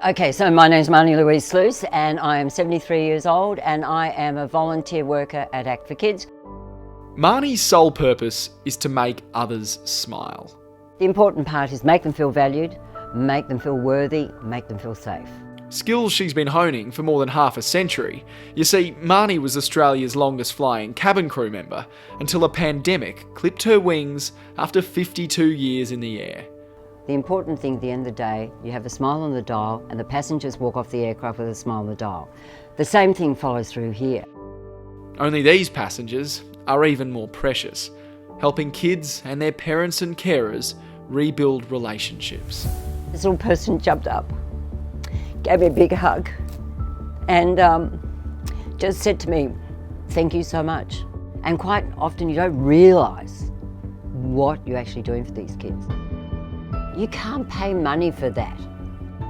Okay, so my name's Marnie Louise Sluice and I am 73 years old and I am a volunteer worker at Act for Kids. Marnie's sole purpose is to make others smile. The important part is make them feel valued, make them feel worthy, make them feel safe. Skills she's been honing for more than half a century. You see, Marnie was Australia's longest flying cabin crew member until a pandemic clipped her wings after 52 years in the air. The important thing at the end of the day, you have a smile on the dial and the passengers walk off the aircraft with a smile on the dial. The same thing follows through here. Only these passengers are even more precious, helping kids and their parents and carers rebuild relationships. This little person jumped up, gave me a big hug and just said to me, "Thank you so much." And quite often you don't realise what you're actually doing for these kids. You can't pay money for that.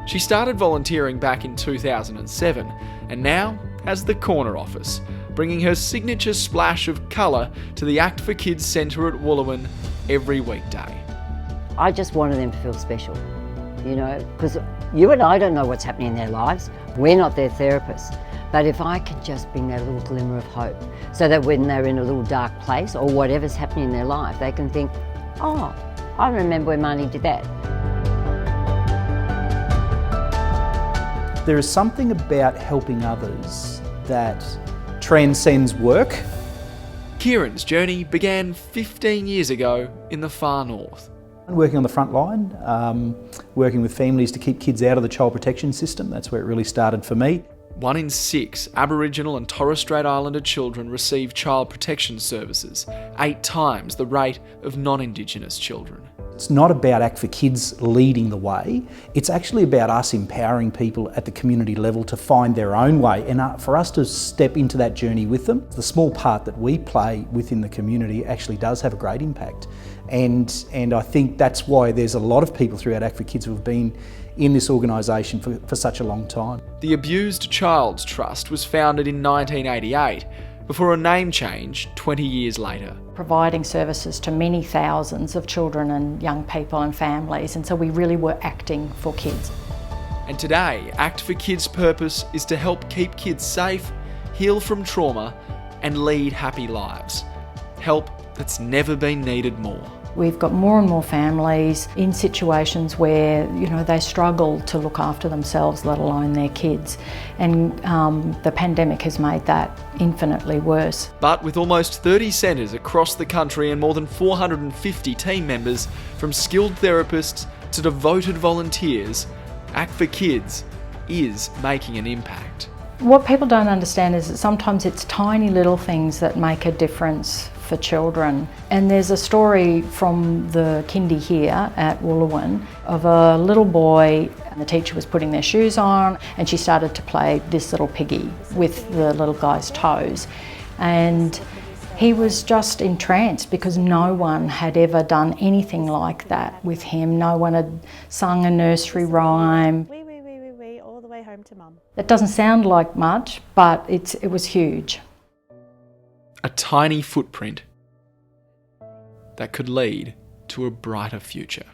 She started volunteering back in 2007 and now has the corner office, bringing her signature splash of colour to the Act for Kids Centre at Wooloowin every weekday. I just wanted them to feel special, you know, because you and I don't know what's happening in their lives. We're not their therapists. But if I could just bring that little glimmer of hope so that when they're in a little dark place or whatever's happening in their life, they can think, "Oh, I remember when Marnie did that." There is something about helping others that transcends work. Kieran's journey began 15 years ago in the far north. Working on the front line, working with families to keep kids out of the child protection system. That's where it really started for me. 1 in 6 Aboriginal and Torres Strait Islander children receive child protection services, 8 times the rate of non-Indigenous children. It's not about Act for Kids leading the way, it's actually about us empowering people at the community level to find their own way and for us to step into that journey with them. The small part that we play within the community actually does have a great impact. And I think that's why there's a lot of people throughout Act for Kids who have been in this organisation for such a long time. The Abused Child's Trust was founded in 1988, before a name change 20 years later. Providing services to many thousands of children and young people and families, and so we really were acting for kids. And today, Act for Kids' purpose is to help keep kids safe, heal from trauma, and lead happy lives. Help that's never been needed more. We've got more and more families in situations where, you know, they struggle to look after themselves, let alone their kids. And the pandemic has made that infinitely worse. But with almost 30 centres across the country and more than 450 team members, from skilled therapists to devoted volunteers, Act for Kids is making an impact. What people don't understand is that sometimes it's tiny little things that make a difference for children. And there's a story from the kindy here at Wooloowin of a little boy, and the teacher was putting their shoes on and she started to play this little piggy with the little guy's toes. And he was just entranced because no one had ever done anything like that with him. No one had sung a nursery rhyme. Wee, all the way home to mum. It doesn't sound like much, but it was huge. A tiny footprint that could lead to a brighter future.